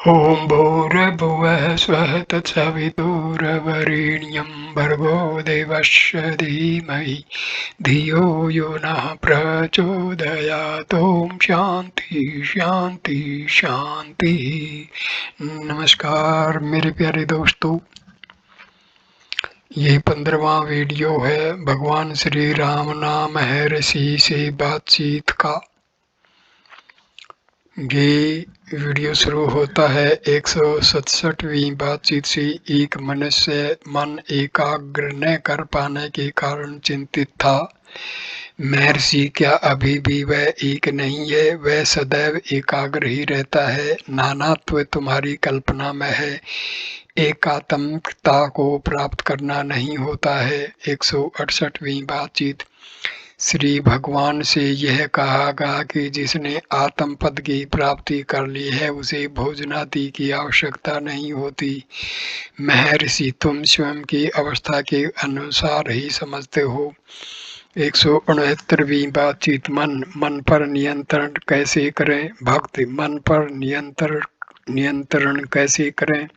ओम भूर्भुवः स्वः तत्सवितुर्वरेण्यं भर्गो देवस्य धीमहि धियो यो नः प्रचोदयात्। ओम शांति शांति शांति। नमस्कार मेरे प्यारे दोस्तों, ये 15वां वीडियो है भगवान श्री राम नाम है ऋषि से बातचीत का। ये वीडियो शुरू होता है 167वीं बातचीत से। एक मनुष्य मन एकाग्र न कर पाने के कारण चिंतित था। महर्षि, क्या अभी भी वह एक नहीं है? वह सदैव एकाग्र ही रहता है। नानात्व तुम्हारी कल्पना में है, एकात्मकता को प्राप्त करना नहीं होता है। 168वीं बातचीत। श्री भगवान से यह कहा गया कि जिसने आत्म पद की प्राप्ति कर ली है उसे भोजनादि की आवश्यकता नहीं होती। महर्षि, तुम स्वयं की अवस्था के अनुसार ही समझते हो। 169वीं बातचीत। मन पर नियंत्रण कैसे करें? भक्त, मन पर नियंत्रण कैसे करें?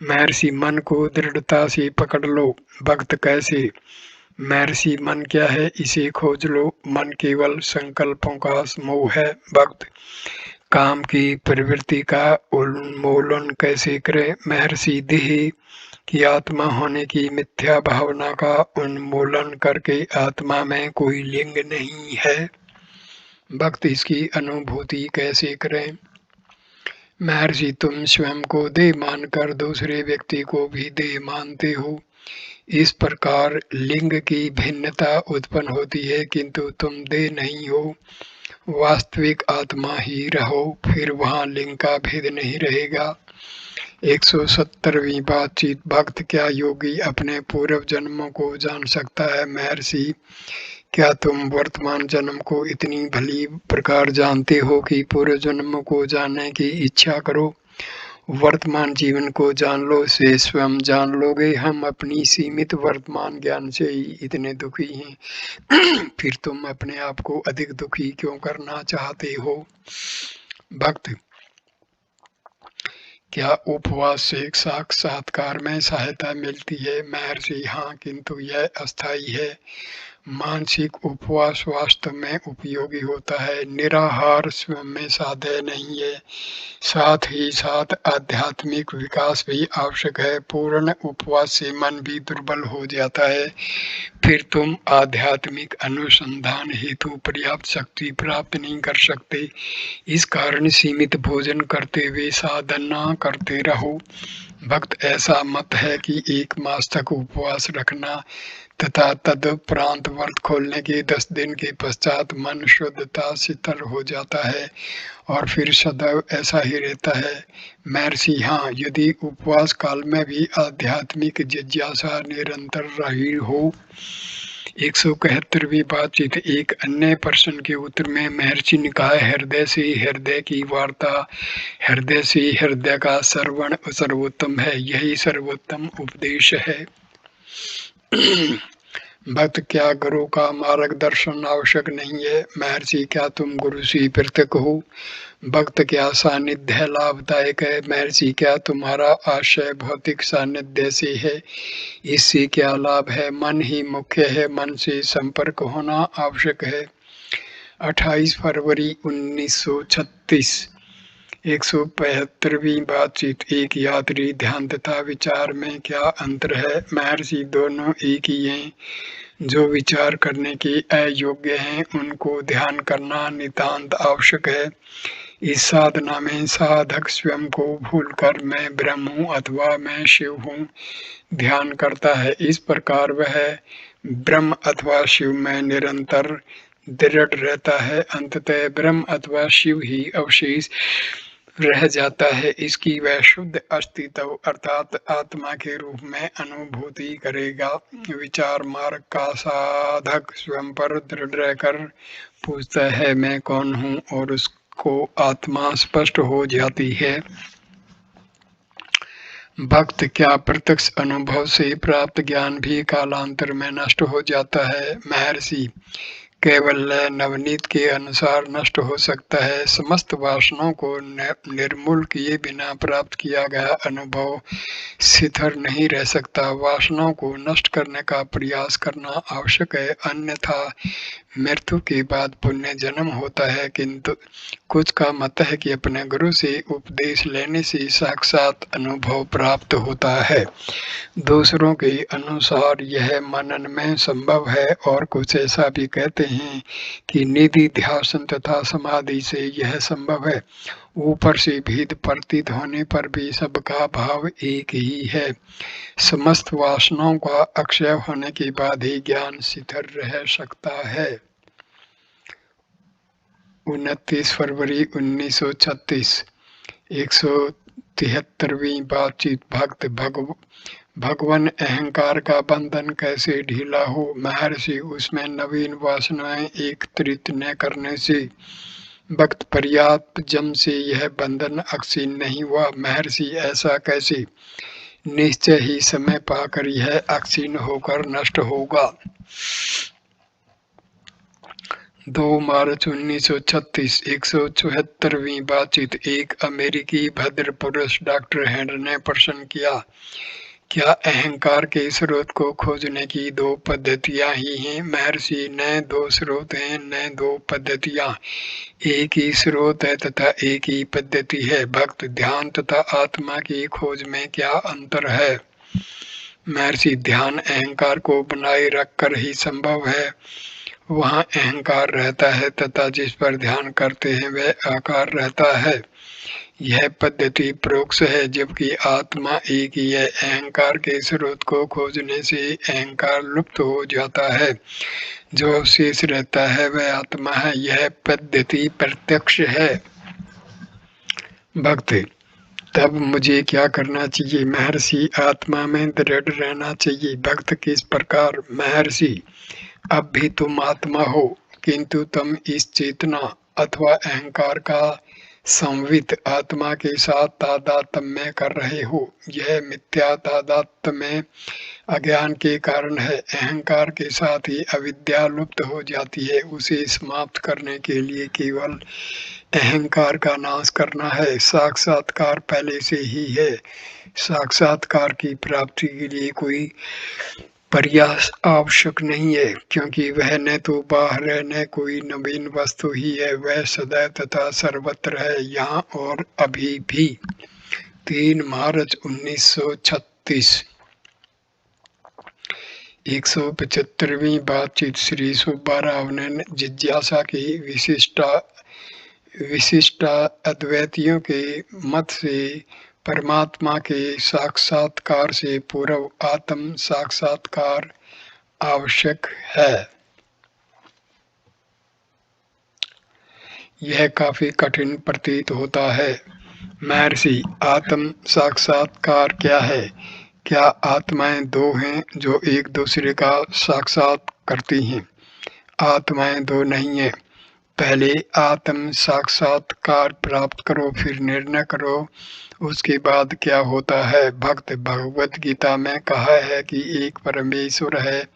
महर्षि, मन को दृढ़ता से पकड़ लो। भक्त, कैसे? महर्षि, मन क्या है, इसे खोज लो। मन केवल संकल्पों का समूह है। भक्त, काम की प्रवृत्ति का उन्मूलन कैसे करें? महर्षि, देह की आत्मा होने की मिथ्या भावना का उन्मूलन करके आत्मा में कोई लिंग नहीं है। भक्त, इसकी अनुभूति कैसे करें? महर्षि, तुम स्वयं को देह मानकर दूसरे व्यक्ति को भी देह मानते हो। इस प्रकार लिंग की भिन्नता उत्पन्न होती है, किंतु तुम देह नहीं हो, वास्तविक आत्मा ही रहो, फिर वहाँ लिंग का भेद नहीं रहेगा। 170वीं बातचीत। भक्त, क्या योगी अपने पूर्व जन्मों को जान सकता है? महर्षि, क्या तुम वर्तमान जन्म को इतनी भली प्रकार जानते हो कि पूर्व जन्म को जानने की इच्छा करो? वर्तमान जीवन को जान लो, से स्वयं जान लोगे। हम अपनी सीमित वर्तमान ज्ञान से ही इतने दुखी हैं। फिर तुम अपने आप को अधिक दुखी क्यों करना चाहते हो? भक्त, क्या उपवास से साक्षात्कार में सहायता मिलती है? महर्षि, हाँ, किंतु यह अस्थायी है। मानसिक उपवास वास्तव में उपयोगी होता है। निराहार स्वयं में साध्य नहीं है, साथ ही साथ आध्यात्मिक विकास भी आवश्यक है। पूर्ण उपवास से मन भी दुर्बल हो जाता है, फिर तुम आध्यात्मिक अनुसंधान हेतु पर्याप्त शक्ति प्राप्त नहीं कर सकते। इस कारण सीमित भोजन करते हुए साधना करते रहो। भक्त, ऐसा मत है कि 1 मास तक उपवास रखना तथा तदुपरांत व्रत खोलने के 10 दिन के पश्चात मन शुद्धता शीतल हो जाता है और फिर सदैव ऐसा ही रहता है। महर्षि, हाँ, यदि उपवास काल में भी आध्यात्मिक जिज्ञासा निरंतर रही हो। 171वीं बातचीत। एक अन्य प्रश्न के उत्तर में महर्षि ने कहा, हृदय से हृदय की वार्ता, हृदय से हृदय का श्रवण सर्वोत्तम है, यही सर्वोत्तम उपदेश है। भक्त, क्या गुरु का मार्गदर्शन आवश्यक नहीं है? महर्षि, क्या तुम गुरु से पृथक हो? भक्त, क्या सानिध्य लाभदायक है? महर्षि, क्या तुम्हारा आशय भौतिक सानिध्य से है? इससे क्या लाभ है? मन ही मुख्य है, मन से संपर्क होना आवश्यक है। 28 फरवरी 1936। 175वीं बातचीत। एक यात्री ध्यान तथा विचार में क्या अंतर है? महर्षि, दोनों एक ही हैं। जो विचार करने के अयोग्य हैं उनको ध्यान करना नितांत आवश्यक है। इस साधना में साधक स्वयं को भूलकर मैं ब्रह्म हूँ अथवा मैं शिव हूँ ध्यान करता है। इस प्रकार वह ब्रह्म अथवा शिव में निरंतर दृढ़ रहता है। अंततः ब्रह्म अथवा शिव ही अवशेष रह जाता है। इसकी वह शुद्ध अस्तित्व अर्थात आत्मा के रूप में अनुभूति करेगा। विचार मार्ग का साधक स्वयं पर दृढ़ रहकर पूछता है मैं कौन हूँ, और उसको आत्मा स्पष्ट हो जाती है। भक्त, क्या प्रत्यक्ष अनुभव से प्राप्त ज्ञान भी कालांतर में नष्ट हो जाता है? महर्षि, केवल लय नवनीत के अनुसार नष्ट हो सकता है। समस्त वासनाओं को निर्मूल किए बिना प्राप्त किया गया अनुभव शिथिल नहीं रह सकता। वासनाओं को नष्ट करने का प्रयास करना आवश्यक है, अन्यथा मृत्यु के बाद पुण्य जन्म होता है। किंतु कुछ का मत है कि अपने गुरु से उपदेश लेने से साक्षात अनुभव प्राप्त होता है। दूसरों के अनुसार यह मनन में संभव है और कुछ ऐसा भी कहते हैं कि निधि ध्यान तथा समाधि से यह संभव है। ऊपर से भेद प्रतीत होने पर भी सबका भाव एक ही है। समस्त वासनाओं का अक्षय होने के बाद ही ज्ञान शिथिल रह सकता है। 29 फरवरी 1936 173वीं बातचीत। भक्त भगवान अहंकार का बंधन कैसे ढीला हो। महर्षि, उसमें नवीन वासनाएं एकत्रित न करने से भक्त पर्याप्त जम से यह बंधन अक्षीण नहीं हुआ। महर्षि, ऐसा कैसे? निश्चय ही समय पाकर यह अक्षीण होकर नष्ट होगा। 2 मार्च 1936 174वीं बातचीत। एक अमेरिकी भद्र पुरुष डॉक्टर हैंड ने प्रश्न किया, क्या अहंकार के स्रोत को खोजने की 2 पद्धतियां ही हैं? महर्षि, न 2 स्रोत हैं न 2 पद्धतियां, एक ही स्रोत है तथा एक ही पद्धति है। भक्त, ध्यान तथा आत्मा की खोज में क्या अंतर है? महर्षि, ध्यान अहंकार को बनाए रखकर ही संभव है। वहाँ अहंकार रहता है तथा जिस पर ध्यान करते हैं वह आकार रहता है। यह पद्धति परोक्ष है, जबकि आत्मा एक ही है। अहंकार के स्रोत को खोजने से अहंकार लुप्त हो जाता है, जो शेष रहता है वह आत्मा है। यह पद्धति प्रत्यक्ष है। भक्त, तब मुझे क्या करना चाहिए? महर्षि, आत्मा में दृढ़ रहना चाहिए। भक्त, किस प्रकार? महर्षि, अब भी तुम आत्मा हो, किंतु तुम इस चेतना अथवा अहंकार का संवित आत्मा के साथ तादात्म्य कर रहे हो। यह मिथ्या तादात्म्य अज्ञान के कारण है। अहंकार के साथ ही अविद्या लुप्त हो जाती है। उसे समाप्त करने के लिए केवल अहंकार का नाश करना है। साक्षात्कार पहले से ही है। साक्षात्कार की प्राप्ति के लिए कोई प्रयास आवश्यक नहीं है, क्योंकि वह न तो बाहर है न कोई नवीन वस्तु ही है। वह सदैव तथा सर्वत्र है, यहाँ और अभी भी। 3 मार्च 1936 175वीं बातचीत। श्री सुब्बाराव ने जिज्ञासा की विशिष्ट अद्वैतियों के मत से परमात्मा के साक्षात्कार से पूर्व आत्म साक्षात्कार आवश्यक है। यह काफी कठिन प्रतीत होता है। महर्षि, आत्म साक्षात्कार क्या है? क्या आत्माएं 2 हैं जो एक दूसरे का साक्षात करती हैं? आत्माएं 2 नहीं है। पहले आत्म साक्षात्कार प्राप्त करो, फिर निर्णय करो उसके बाद क्या होता है। भक्त, भगवद गीता में कहा है कि एक परमेश्वर है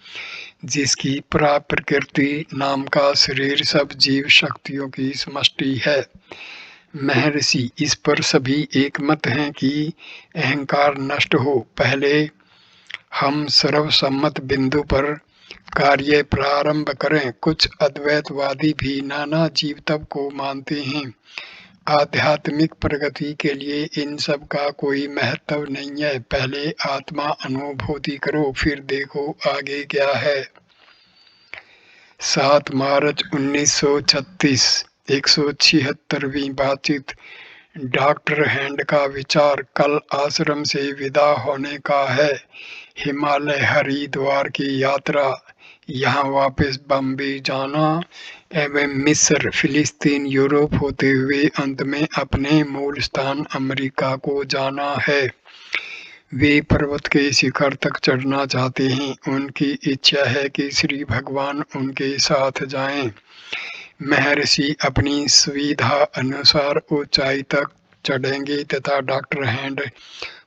जिसकी प्रकृति नाम का शरीर सब जीव शक्तियों की समष्टि है। महर्षि, इस पर सभी एक मत हैं कि अहंकार नष्ट हो। पहले हम सर्वसम्मत बिंदु पर कार्य प्रारंभ करें। कुछ अद्वैतवादी भी नाना जीव तब को मानते हैं। आध्यात्मिक प्रगति के लिए इन सब का कोई महत्व नहीं है। पहले आत्मा अनुभूति करो, फिर देखो आगे क्या है। 7 मार्च 1936 176वीं बातचीत। डॉक्टर हैंड का विचार कल आश्रम से विदा होने का है। हिमालय, हरिद्वार की यात्रा, यहाँ वापस बम्बई जाना एवं मिस्र, फिलिस्तीन, यूरोप होते हुए अंत में अपने मूल स्थान अमेरिका को जाना है। वे पर्वत के शिखर तक चढ़ना चाहते हैं। उनकी इच्छा है कि श्री भगवान उनके साथ जाएं। महर्षि अपनी सुविधा अनुसार ऊंचाई तक चढ़ेंगे तथा डॉक्टर हैंड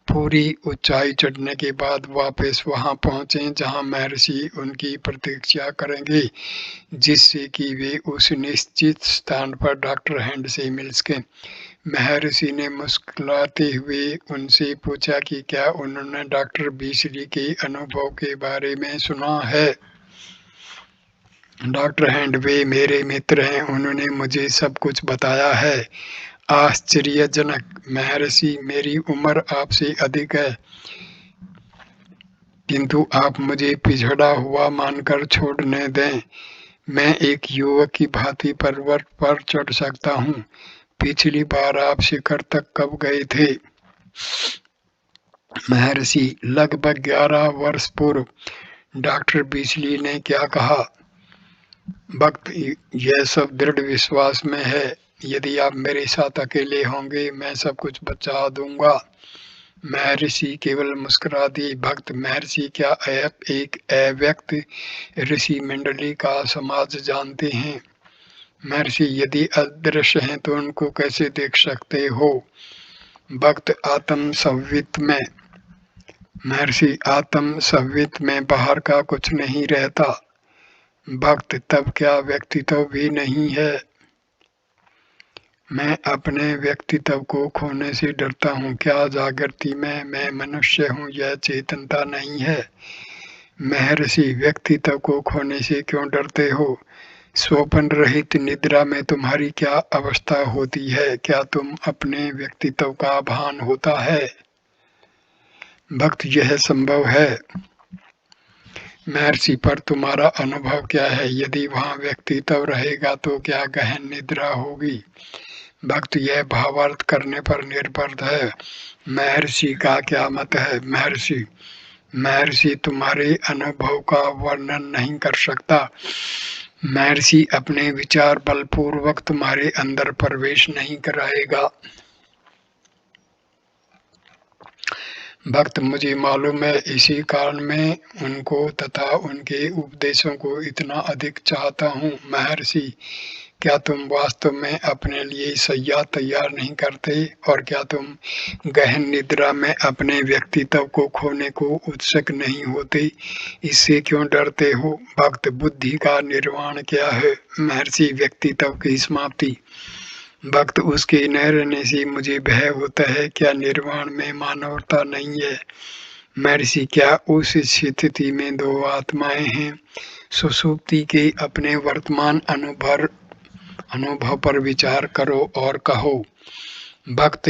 पूरी ऊंचाई चढ़ने के बाद वापस वहां पहुंचे जहां महर्षि उनकी प्रतीक्षा करेंगे, जिससे कि वे उस निश्चित स्थान पर डॉक्टर हैंड से मिल सकें। महर्षि ने मुस्कुराते हुए उनसे पूछा कि क्या उन्होंने डॉक्टर बीसली के अनुभव के बारे में सुना है। डॉक्टर हैंड: वे मेरे मित्र हैं, उन्होंने मुझे सब कुछ बताया है। आश्चर्यजनक। महर्षि: मेरी उम्र आपसे अधिक है, किंतु आप मुझे पिछड़ा हुआ मानकर छोड़ने दें। मैं एक युवक की भांति पर्वत पर चढ़ सकता हूँ। पिछली बार आप शिखर तक कब गए थे? महर्षि: लगभग 11 वर्ष पूर्व। डॉक्टर बीसली ने क्या कहा? भक्त: यह सब दृढ़ विश्वास में है। यदि आप मेरे साथ अकेले होंगे, मैं सब कुछ बचा दूंगा। महर्षि केवल मुस्कुरा दिए। भक्त: महर्षि, क्या आप एक अव्यक्त ऋषि मंडली का समाज जानते हैं? महर्षि: यदि अदृश्य हैं तो उनको कैसे देख सकते हो? भक्त: आत्म संवित में। महर्षि: आत्म संवित में बाहर का कुछ नहीं रहता। भक्त: तब क्या व्यक्तित्व भी नहीं है? मैं अपने व्यक्तित्व को खोने से डरता हूँ। क्या जागृति में मैं मनुष्य हूँ, यह चेतनता नहीं है? महर्षि: व्यक्तित्व को खोने से क्यों डरते हो? स्वप्न रहित निद्रा में तुम्हारी क्या अवस्था होती है? क्या तुम अपने व्यक्तित्व का भान होता है? भक्त: यह संभव है। महर्षि: पर तुम्हारा अनुभव क्या है? यदि वहाँ व्यक्तित्व रहेगा तो क्या गहन निद्रा होगी? भक्त: यह भावार्थ करने पर निर्भर है। महर्षि का क्या मत है? महर्षि तुम्हारे अनुभव का वर्णन नहीं कर सकता। महर्षि अपने विचार बलपूर्वक तुम्हारे अंदर प्रवेश नहीं कराएगा। भक्त: मुझे मालूम है, इसी कारण मैं उनको तथा उनके उपदेशों को इतना अधिक चाहता हूँ। महर्षि: क्या तुम वास्तव में अपने लिए शैया तैयार नहीं करते? और क्या तुम गहन निद्रा में अपने व्यक्तित्व को खोने को उत्सुक नहीं होते? इससे क्यों डरते हो? भक्त: बुद्धि का निर्वाण क्या है? महर्षि: व्यक्तित्व की समाप्ति। भक्त: उसके न रहने से मुझे भय होता है। क्या निर्वाण में मानवता नहीं है? महर्षि: क्या उस स्थिति में दो आत्माएं हैं? सुषुप्ति के अपने वर्तमान अनुभव पर विचार करो और कहो। भक्त: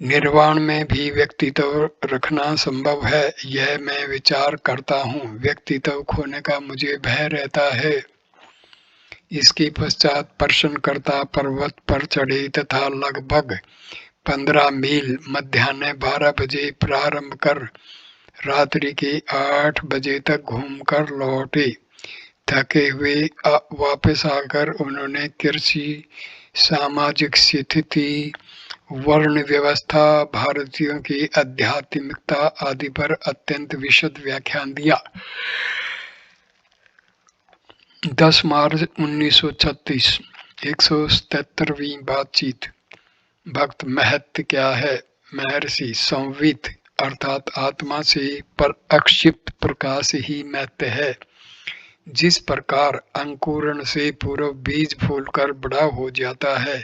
निर्वाण में भी व्यक्तित्व रखना संभव है, यह मैं विचार करता हूँ। व्यक्तित्व खोने का मुझे भय रहता है। इसके पश्चात प्रश्नकर्ता पर्वत पर चढ़े तथा लगभग 15 मील मध्याह्न 12 बजे प्रारंभ कर रात्रि के 8 बजे तक घूमकर लौटे। थके हुए वापस आकर उन्होंने कृषि, सामाजिक स्थिति, वर्ण व्यवस्था, भारतीयों की आध्यात्मिकता आदि पर अत्यंत विशद व्याख्यान दिया। 10 मार्च 1936, 177वीं बातचीत। भक्त: महत्व क्या है? महर्षि: संवित अर्थात आत्मा से अक्षिप्त प्रकाश ही महत्व है। जिस प्रकार अंकुरण से पूर्व बीज फूलकर बड़ा हो जाता है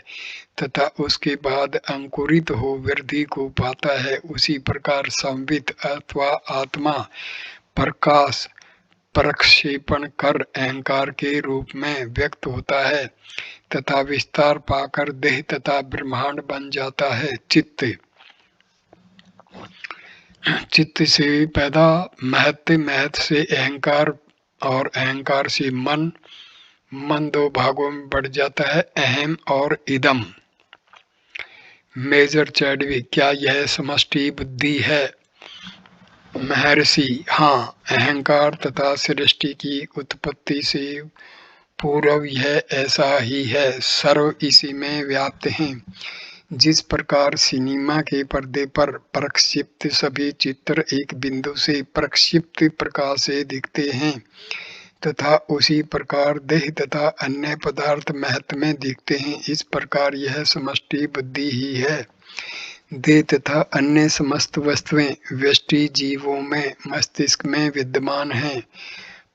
तथा उसके बाद अंकुरित हो वृद्धि को पाता है, उसी प्रकार संवित अथवा आत्मा प्रकाश प्रक्षेपण कर अहंकार के रूप में व्यक्त होता है तथा विस्तार पाकर देह तथा ब्रह्मांड बन जाता है। चित्त से पैदा महत्व, महत्व से अहंकार और अहंकार से मन, मन दो भागों में बढ़ जाता है, अहम और इदम। मेजर चैडविक: क्या यह समष्टि बुद्धि है? महर्षि: हाँ, अहंकार तथा सृष्टि की उत्पत्ति से पूर्व यह ऐसा ही है। सर्व इसी में व्याप्त हैं। जिस प्रकार सिनेमा के पर्दे पर प्रक्षिप्त सभी चित्र एक बिंदु से प्रक्षिप्त प्रकाश से दिखते हैं तथा उसी प्रकार देह तथा अन्य पदार्थ महत्व में दिखते हैं, इस प्रकार यह समष्टि बुद्धि ही है। देह तथा अन्य समस्त वस्तुएं व्यष्टि जीवों में मस्तिष्क में विद्यमान हैं।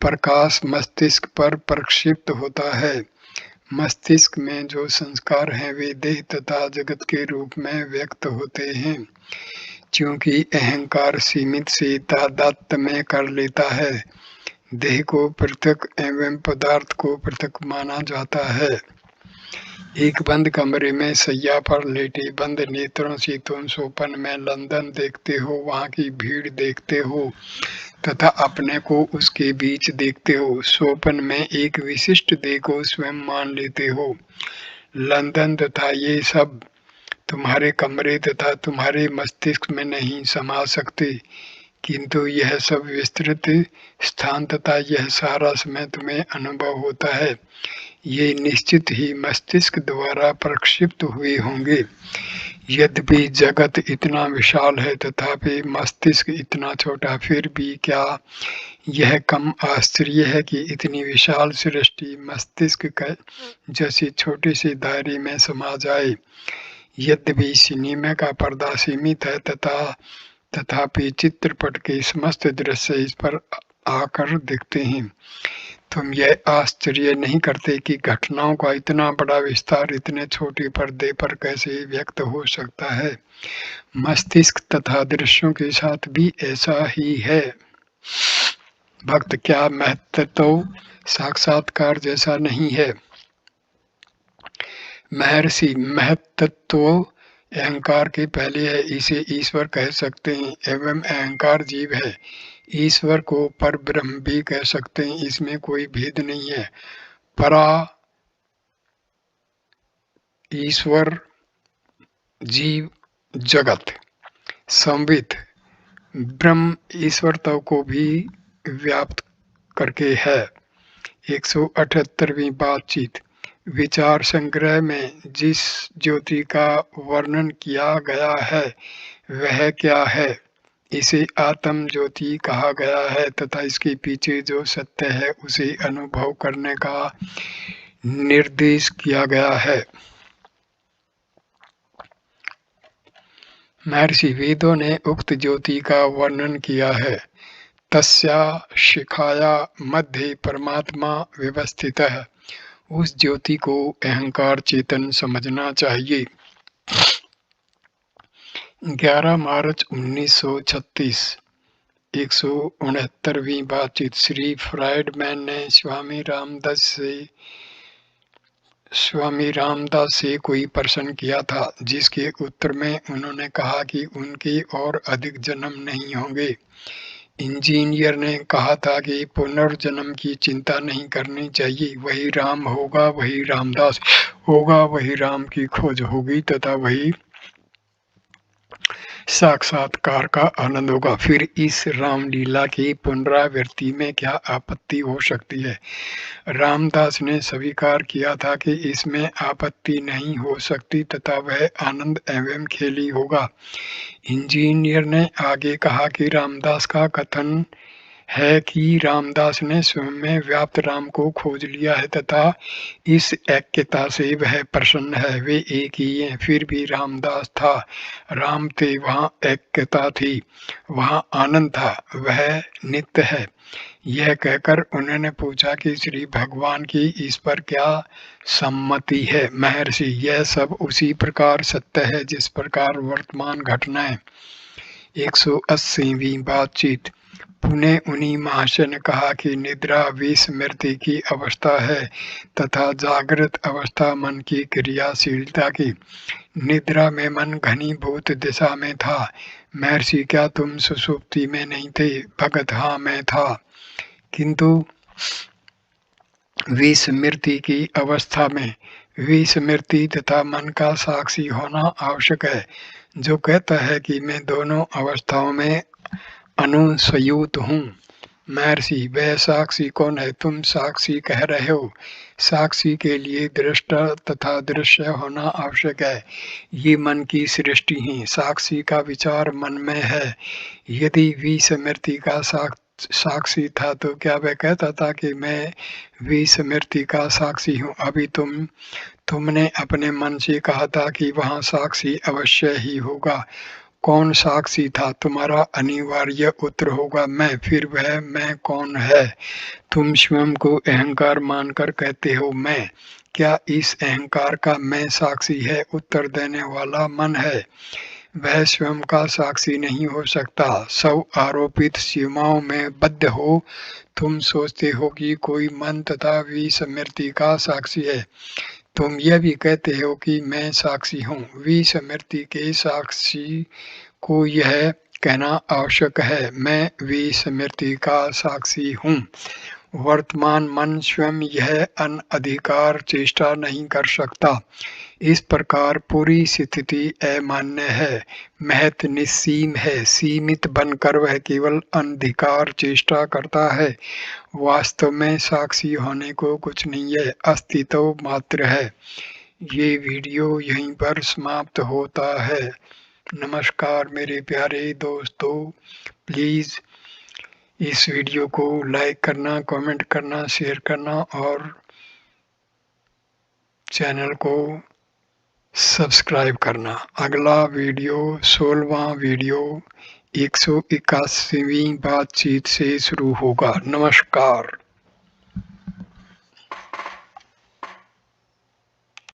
प्रकाश मस्तिष्क पर प्रक्षिप्त होता है। मस्तिष्क में जो संस्कार हैं वे देह तथा जगत के रूप में व्यक्त होते हैं। क्योंकि अहंकार सीमित से तादात्म्य में कर लेता है, देह को पृथक एवं पदार्थ को पृथक माना जाता है। एक बंद कमरे में सैया पर लेटे बंद नेत्रों से तुम स्वप्न में लंदन देखते हो, वहां की भीड़ देखते हो तथा अपने को उसके बीच देखते हो। स्वप्न में एक विशिष्ट देह को स्वयं मान लेते हो। लंदन तथा ये सब तुम्हारे कमरे तथा तुम्हारे मस्तिष्क में नहीं समा सकते, किंतु यह सब विस्तृत स्थान तथा यह सारा समय तुम्हें अनुभव होता है, ये निश्चित ही मस्तिष्क द्वारा प्रक्षिप्त हुए होंगे। यद्यपि जगत इतना विशाल है तथापि मस्तिष्क इतना छोटा, फिर भी क्या यह कम आश्चर्य है कि इतनी विशाल सृष्टि मस्तिष्क जैसे छोटे से दायरे में समा जाए। यद्यपि सिनेमा का पर्दा सीमित है तथापि चित्रपट के समस्त दृश्य इस पर आकर दिखते हैं। तुम यह आश्चर्य नहीं करते कि घटनाओं का इतना बड़ा विस्तार इतने छोटे पर्दे पर कैसे व्यक्त हो सकता है। मस्तिष्क तथा दृश्यों के साथ भी ऐसा ही है। भक्त, क्या महत्व तो साक्षात्कार जैसा नहीं है? महर्षि, महत्व अहंकार के पहले है, इसे ईश्वर कह सकते हैं एवं अहंकार जीव है। ईश्वर को पर ब्रह्म भी कह सकते हैं, इसमें कोई भेद नहीं है। परा ईश्वर, जीव, जगत, संवित ब्रह्म ईश्वरत्व को भी व्याप्त करके है। 178वीं बातचीत। विचार संग्रह में जिस ज्योति का वर्णन किया गया है वह क्या है? इसे आत्म ज्योति कहा गया है तथा इसके पीछे जो सत्य है उसे अनुभव करने का निर्देश किया गया है। महर्षि, वेदों ने उक्त ज्योति का वर्णन किया है। तस्या शिखाया मध्य परमात्मा व्यवस्थित है। उस ज्योति को अहंकार चेतन समझना चाहिए। 11 मार्च 1936। 169वीं बातचीत। श्री फ्राइडमैन ने स्वामी रामदास से कोई प्रश्न किया था, जिसके उत्तर में उन्होंने कहा कि उनके और अधिक जन्म नहीं होंगे। इंजीनियर ने कहा था कि पुनर्जन्म की चिंता नहीं करनी चाहिए, वही राम होगा, वही रामदास होगा, वही राम की खोज होगी तथा वही साक्षात्कार का आनंद होगा। फिर इस रामलीला की पुनरावृत्ति में क्या आपत्ति हो सकती है? रामदास ने स्वीकार किया था कि इसमें आपत्ति नहीं हो सकती तथा वह आनंद एवं खेली होगा। इंजीनियर ने आगे कहा कि रामदास का कथन है कि रामदास ने स्वयं में व्याप्त राम को खोज लिया है तथा इस ऐक्यता से वह प्रसन्न है। वे एक ही हैं, फिर भी रामदास था, राम थे, वहाँ ऐक्यता थी, वहाँ आनंद था, वह नित्य है। यह कहकर उन्होंने पूछा कि श्री भगवान की इस पर क्या सम्मति है? महर्षि, यह सब उसी प्रकार सत्य है जिस प्रकार वर्तमान घटनाएं। 180वीं बातचीत। पुणे उन्हीं महाशय ने कहा कि निद्रा विस्मृति की अवस्था है तथा जागृत अवस्था मन की क्रियाशीलता की। निद्रा में मन घनीभूत दिशा में था। महर्षि, क्या तुम सुषुप्ति में नहीं थे? भगत, हाँ मैं था, किंतु विस्मृति की अवस्था में। विस्मृति तथा मन का साक्षी होना आवश्यक है, जो कहता है कि मैं दोनों अवस्थाओं में अनुस्यूत हूँ। महर्षि, वह साक्षी कौन है? तुम साक्षी कह रहे हो। साक्षी के लिए दृष्टा तथा दृश्य होना आवश्यक है। ये मन की सृष्टि है। साक्षी का विचार मन में है। यदि विस्मृति का साक्षी था तो क्या वह कहता था कि मैं विस्मृति का साक्षी हूँ? अभी तुमने अपने मन से कहा था कि वहाँ साक्षी अवश्य ही होगा। कौन साक्षी था? तुम्हारा अनिवार्य उत्तर होगा मैं। फिर वह मैं कौन है? तुम स्वयं को अहंकार मानकर कहते हो मैं। क्या इस अहंकार का मैं साक्षी है? उत्तर देने वाला मन है। वह स्वयं का साक्षी नहीं हो सकता। सब आरोपित सीमाओं में बद्ध हो तुम सोचते हो कि कोई मन तथा विस्मृति का साक्षी है। तुम यह भी कहते हो कि मैं साक्षी हूँ। विस्मृति के साक्षी को यह कहना आवश्यक है, मैं विस्मृति का साक्षी हूँ। वर्तमान मन स्वयं यह अनधिकार चेष्टा नहीं कर सकता। इस प्रकार पूरी स्थिति अमान्य है, महत निस्सीम है। सीमित बनकर वह केवल अनधिकार चेष्टा करता है। वास्तव में साक्षी होने को कुछ नहीं है, अस्तित्व मात्र है। ये वीडियो यहीं पर समाप्त होता है। नमस्कार मेरे प्यारे दोस्तों, प्लीज़ इस वीडियो को लाइक करना, कमेंट करना, शेयर करना और चैनल को सब्सक्राइब करना। अगला वीडियो 16वां वीडियो 181वीं बातचीत से शुरू होगा। नमस्कार।